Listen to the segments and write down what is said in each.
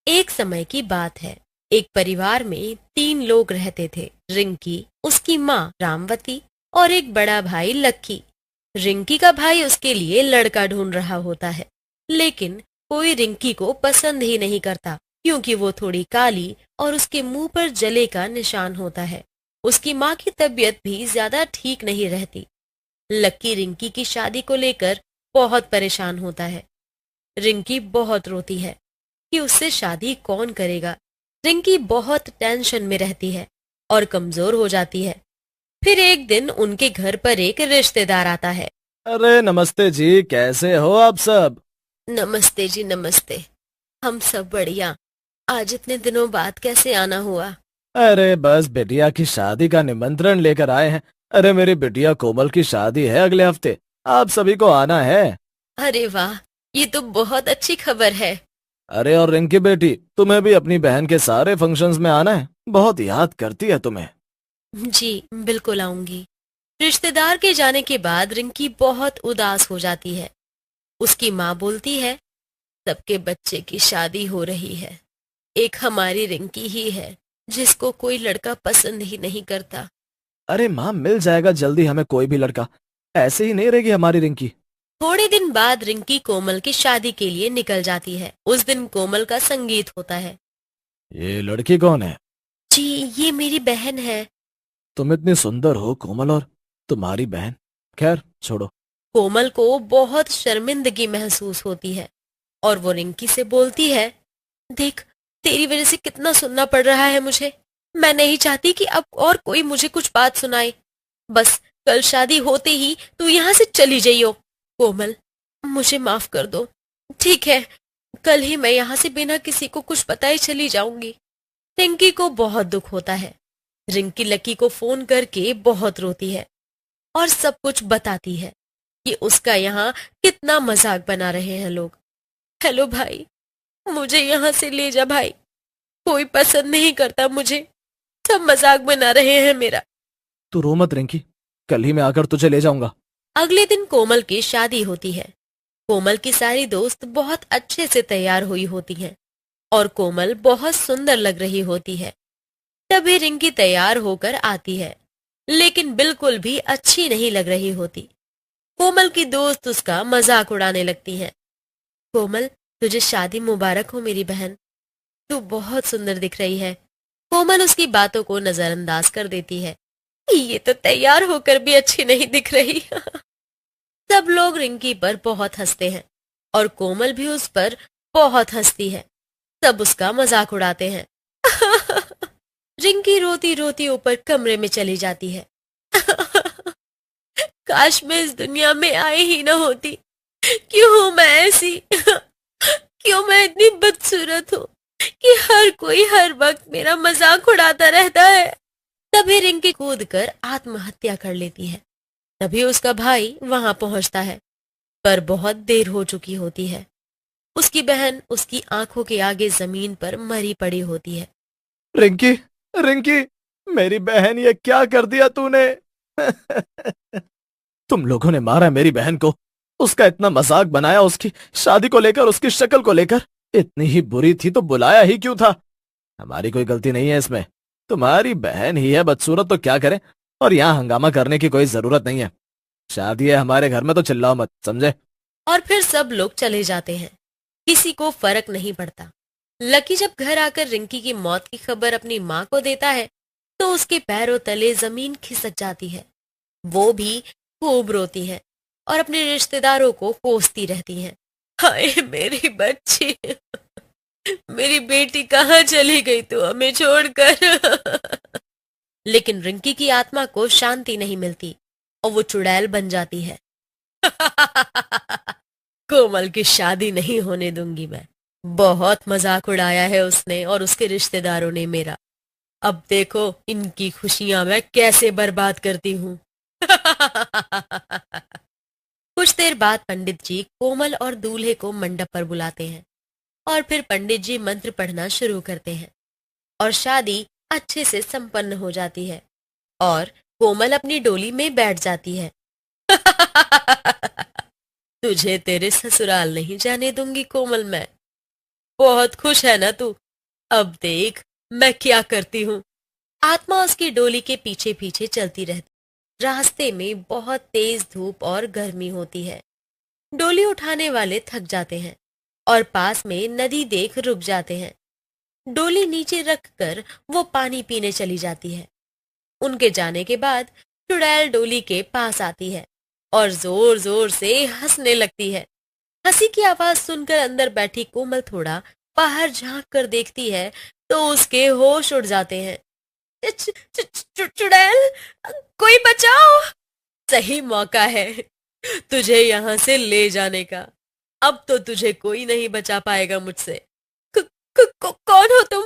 एक समय की बात है। एक परिवार में 3 लोग रहते थे। रिंकी, उसकी माँ रामवती और एक बड़ा भाई लक्की। रिंकी का भाई उसके लिए लड़का ढूंढ रहा होता है, लेकिन कोई रिंकी को पसंद ही नहीं करता, क्योंकि वो थोड़ी काली और उसके मुंह पर जले का निशान होता है। उसकी माँ की तबीयत भी ज्यादा ठीक नहीं रहती। लक्की रिंकी की शादी को लेकर बहुत परेशान होता है। रिंकी बहुत रोती है कि उससे शादी कौन करेगा। रिंकी बहुत टेंशन में रहती है और कमजोर हो जाती है। फिर एक दिन उनके घर पर एक रिश्तेदार आता है। अरे नमस्ते जी, कैसे हो आप सब। नमस्ते जी, नमस्ते। हम सब बढ़िया। आज इतने दिनों बाद कैसे आना हुआ? अरे बस बिटिया की शादी का निमंत्रण लेकर आए हैं। अरे मेरी बिटिया कोमल की शादी है अगले हफ्ते। आप सभी को आना है। अरे वाह, ये तो बहुत अच्छी खबर है। अरे और रिंकी बेटी, तुम्हें भी अपनी बहन के सारे फंक्शंस में आना है। बहुत याद करती है तुम्हें। जी, बिल्कुल आऊंगी। रिश्तेदार के जाने के बाद रिंकी बहुत उदास हो जाती है। उसकी माँ बोलती है, सबके बच्चे की शादी हो रही है, एक हमारी रिंकी ही है जिसको कोई लड़का पसंद ही नहीं करता। अरे माँ, मिल जाएगा जल्दी हमें कोई भी लड़का। ऐसे ही नहीं रहेगी हमारी रिंकी। थोड़े दिन बाद रिंकी कोमल की शादी के लिए निकल जाती है। उस दिन कोमल का संगीत होता है। ये लड़की कौन है? जी, ये मेरी बहन है। तुम इतनी सुंदर हो कोमल, और तुम्हारी बहन। खैर छोड़ो। कोमल को बहुत शर्मिंदगी महसूस होती है और वो रिंकी से बोलती है, देख, तेरी वजह से कितना सुनना पड़ रहा है मुझे। मैं नहीं चाहती कि अब और कोई मुझे कुछ बात सुनाए। बस कल शादी होते ही तू यहाँ से चली जाइयो। कोमल, मुझे माफ कर दो। ठीक है, कल ही मैं यहाँ से बिना किसी को कुछ बताए चली जाऊंगी। रिंकी को बहुत दुख होता है। रिंकी लकी को फोन करके बहुत रोती है और सब कुछ बताती है कि उसका यहाँ कितना मजाक बना रहे हैं लोग। हेलो भाई, मुझे यहाँ से ले जा भाई, कोई पसंद नहीं करता मुझे, सब मजाक बना रहे हैं मेरा। तू रो मत रिंकी, कल ही मैं आकर तुझे ले जाऊंगा। अगले दिन कोमल की शादी होती है। कोमल की सारी दोस्त बहुत अच्छे से तैयार हुई होती हैं और कोमल बहुत सुंदर लग रही होती है। तभी रिंकी तैयार होकर आती है, लेकिन बिल्कुल भी अच्छी नहीं लग रही होती। कोमल की दोस्त उसका मजाक उड़ाने लगती हैं। कोमल, तुझे शादी मुबारक हो मेरी बहन, तू बहुत सुंदर दिख रही है। कोमल उसकी बातों को नजरअंदाज कर देती है। ये तो तैयार होकर भी अच्छी नहीं दिख रही। सब लोग रिंकी पर बहुत हंसते हैं और कोमल भी उस पर बहुत हंसती है। सब उसका मजाक उड़ाते हैं। रिंकी रोती रोती ऊपर कमरे में चली जाती है। काश मैं इस दुनिया में आई ही ना होती। क्यों हूं मैं ऐसी? क्यों मैं इतनी बदसूरत हूँ कि हर कोई हर वक्त मेरा मजाक उड़ाता रहता है? तभी रिंकी कूद कर आत्महत्या कर लेती है। तभी उसका भाई वहां पहुंचता है, पर बहुत देर हो चुकी होती है। उसकी बहन उसकी आंखों के आगे जमीन पर मरी पड़ी होती है। रिंकी, रिंकी, मेरी बहन, ये क्या कर दिया तूने। तुम लोगों ने मारा मेरी बहन को। उसका इतना मजाक बनाया, उसकी शादी को लेकर, उसकी शक्ल को लेकर। इतनी ही बुरी थी तो बुलाया ही क्यों था। हमारी कोई गलती नहीं है इसमें। तुम्हारी बहन ही है बदसूरत तो क्या करे। और यहाँ हंगामा करने की कोई जरूरत नहीं है। शादी है हमारे घर में तो चिल्लाओ मत, समझे। और फिर सब लोग चले जाते हैं। किसी को फर्क नहीं पड़ता। लकी जब घर आकर रिंकी की मौत की खबर अपनी माँ को देता है, तो उसके पैरों तले जमीन खिसक जाती है। वो भी खूब रोती है और अपने रिश्तेदारों को कोसती रहती हैं। हाय मेरी बच्ची, मेरी बेटी कहाँ चली गई तू हमें छोड़कर? लेकिन रिंकी की आत्मा को शांति नहीं मिलती और वो चुड़ैल बन जाती है। कोमल की शादी नहीं होने दूंगी मैं। बहुत मजाक उड़ाया है उसने और उसके रिश्तेदारों ने मेरा। अब देखो इनकी खुशियां मैं कैसे बर्बाद करती हूँ। कुछ देर बाद पंडित जी कोमल और दूल्हे को मंडप पर बुलाते हैं और फिर पंडित जी मंत्र पढ़ना शुरू करते हैं और शादी अच्छे से संपन्न हो जाती है और कोमल अपनी डोली में बैठ जाती है। तुझे तेरे ससुराल नहीं जाने दूंगी कोमल मैं। बहुत खुश है ना तू? अब देख मैं क्या करती हूँ। आत्मा उसकी डोली के पीछे पीछे चलती रहती। रास्ते में बहुत तेज धूप और गर्मी होती है। डोली उठाने वाले थक जाते हैं और पास में नदी देख रुक जाते हैं। डोली नीचे रखकर वो पानी पीने चली जाती है। उनके जाने के बाद चुड़ैल डोली के पास आती है और जोर जोर से हंसने लगती है। हंसी की आवाज सुनकर अंदर बैठी कोमल थोड़ा बाहर झांक कर देखती है तो उसके होश उड़ जाते हैं। चुड़ैल, कोई बचाओ! सही मौका है तुझे यहाँ से ले जाने का। अब तो तुझे कोई नहीं बचा पाएगा मुझसे। कौन हो तुम?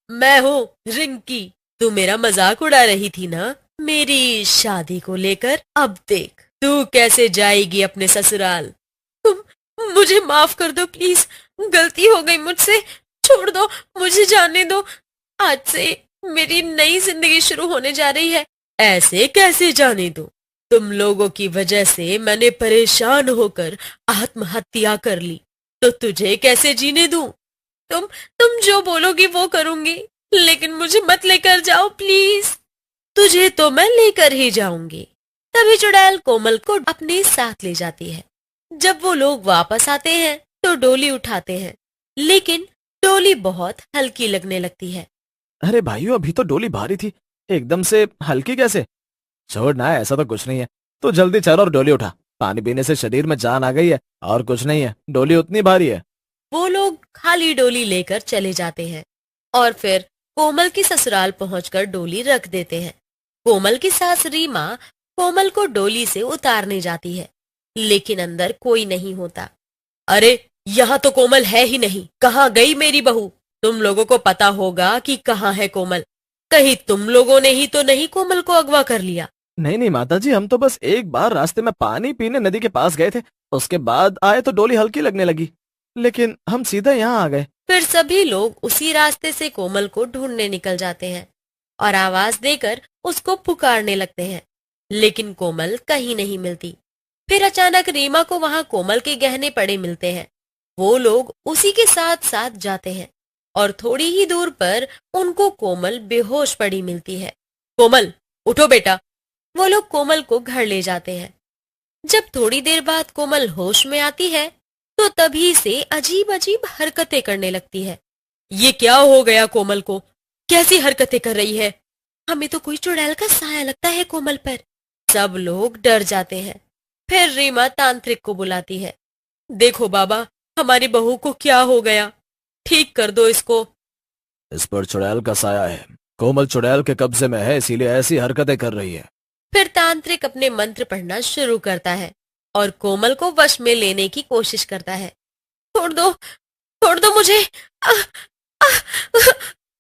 मैं हूँ रिंकी। तू मेरा मजाक उड़ा रही थी ना मेरी शादी को लेकर। अब देख तू कैसे जाएगी अपने ससुराल। तुम मुझे माफ कर दो प्लीज, गलती हो गई मुझसे। छोड़ दो, मुझे जाने दो। आज से मेरी नई जिंदगी शुरू होने जा रही है। ऐसे कैसे जाने दो? तुम लोगों की वजह से मैंने परेशान होकर आत्महत्या कर ली, तो तुझे कैसे जीने दूं? तुम जो बोलोगी वो करूंगी, लेकिन मुझे मत लेकर जाओ प्लीज। तुझे तो मैं लेकर ही जाऊंगी। तभी चुड़ैल कोमल को अपने साथ ले जाती है। जब वो लोग वापस आते हैं तो डोली उठाते हैं, लेकिन डोली बहुत हल्की लगने लगती है। अरे भाइयों, अभी तो डोली भारी थी, एकदम से हल्की कैसे? छोड़ ना, ऐसा तो कुछ नहीं है। तू जल्दी चल और डोली उठा। पानी पीने से शरीर में जान आ गई है और कुछ नहीं है, डोली उतनी भारी है। वो लोग खाली डोली लेकर चले जाते हैं और फिर कोमल की ससुराल पहुंचकर डोली रख देते हैं। कोमल की सास रीमा कोमल को डोली से उतारने जाती है, लेकिन अंदर कोई नहीं होता। अरे यहाँ तो कोमल है ही नहीं, कहाँ गई मेरी बहू? तुम लोगों को पता होगा कि कहाँ है कोमल। कहीं तुम लोगों ने ही तो नहीं कोमल को अगवा कर लिया? नहीं नहीं माताजी, हम तो बस एक बार रास्ते में पानी पीने नदी के पास गए थे, उसके बाद आए तो डोली हल्की लगने लगी, लेकिन हम सीधा यहाँ आ गए। फिर सभी लोग उसी रास्ते से कोमल को ढूंढने निकल जाते हैं और आवाज देकर उसको पुकारने लगते हैं, लेकिन कोमल कहीं नहीं मिलती। फिर अचानक रीमा को वहां कोमल के गहने पड़े मिलते हैं। वो लोग उसी के साथ साथ जाते हैं और थोड़ी ही दूर पर उनको कोमल बेहोश पड़ी मिलती है। कोमल, उठो बेटा। वो लोग कोमल को घर ले जाते हैं। जब थोड़ी देर बाद कोमल होश में आती है तो तभी से अजीब अजीब हरकतें करने लगती है। ये क्या हो गया कोमल को? कैसी हरकतें कर रही है? हमें तो कोई चुड़ैल का साया लगता है कोमल पर। सब लोग डर जाते हैं। फिर रीमा तांत्रिक को बुलाती है। देखो बाबा, हमारी बहू को क्या हो गया, ठीक कर दो इसको। इस पर चुड़ैल का साया है, कोमल चुड़ैल के कब्जे में है, इसीलिए ऐसी हरकतें कर रही है। फिर तांत्रिक अपने मंत्र पढ़ना शुरू करता है और कोमल को वश में लेने की कोशिश करता है। छोड़ दो मुझे। आ, आ,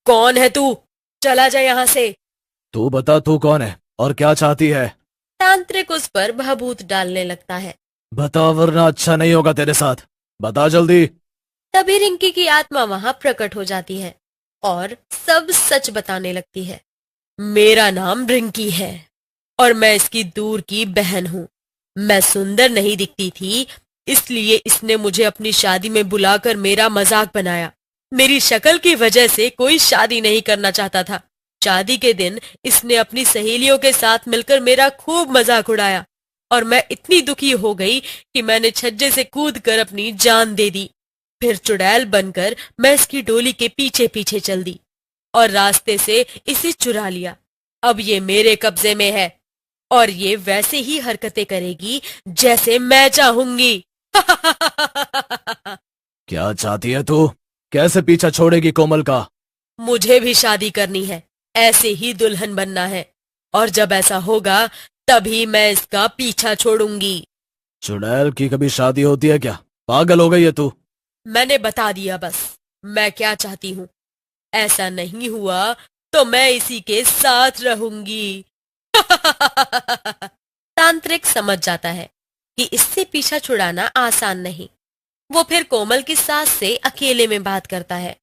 कौन है तू? चला जा यहाँ से। तू बता, तू कौन है और क्या चाहती है? तांत्रिक उस पर भभूत डालने लगता है। बता, वरना अच्छा नहीं होगा तेरे साथ। बता जल्दी। तभी रिंकी की आत्मा वहां प्रकट हो जाती है और सब सच बताने लगती है। मेरा नाम रिंकी है और मैं इसकी दूर की बहन हूँ। मैं सुंदर नहीं दिखती थी, इसलिए इसने मुझे अपनी शादी में बुलाकर मेरा मजाक बनाया। मेरी शक्ल की वजह से कोई शादी नहीं करना चाहता था। शादी के दिन इसने अपनी सहेलियों के साथ मिलकर मेरा खूब मजाक उड़ाया और मैं इतनी दुखी हो गई कि मैंने छज्जे से कूदकर अपनी जान दे दी। फिर चुड़ैल बनकर मैं इसकी डोली के पीछे पीछे चल दी और रास्ते से इसे चुरा लिया। अब ये मेरे कब्जे में है और ये वैसे ही हरकतें करेगी जैसे मैं चाहूंगी। क्या चाहती है तू? कैसे पीछा छोड़ेगी कोमल का? मुझे भी शादी करनी है, ऐसे ही दुल्हन बनना है, और जब ऐसा होगा तभी मैं इसका पीछा छोड़ूंगी। चुड़ैल की कभी शादी होती है क्या? पागल हो गई है तू? मैंने बता दिया बस, मैं क्या चाहती हूँ। ऐसा नहीं हुआ तो मैं इसी के साथ रहूंगी। तांत्रिक समझ जाता है कि इससे पीछा छुड़ाना आसान नहीं। वो फिर कोमल की सास से अकेले में बात करता है।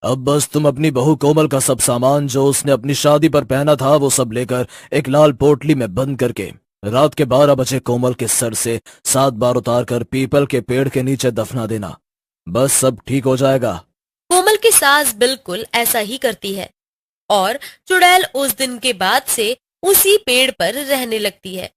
अब बस तुम अपनी बहू कोमल का सब सामान जो उसने अपनी शादी पर पहना था वो सब लेकर एक लाल पोटली में बंद करके रात के 12 बजे कोमल के सर से 7 बार उतार कर पीपल के पेड़ के नीचे दफना देना। बस सब ठीक हो जाएगा। कोमल की सास बिल्कुल ऐसा ही करती है और चुड़ैल उस दिन के बाद से उसी पेड़ पर रहने लगती है।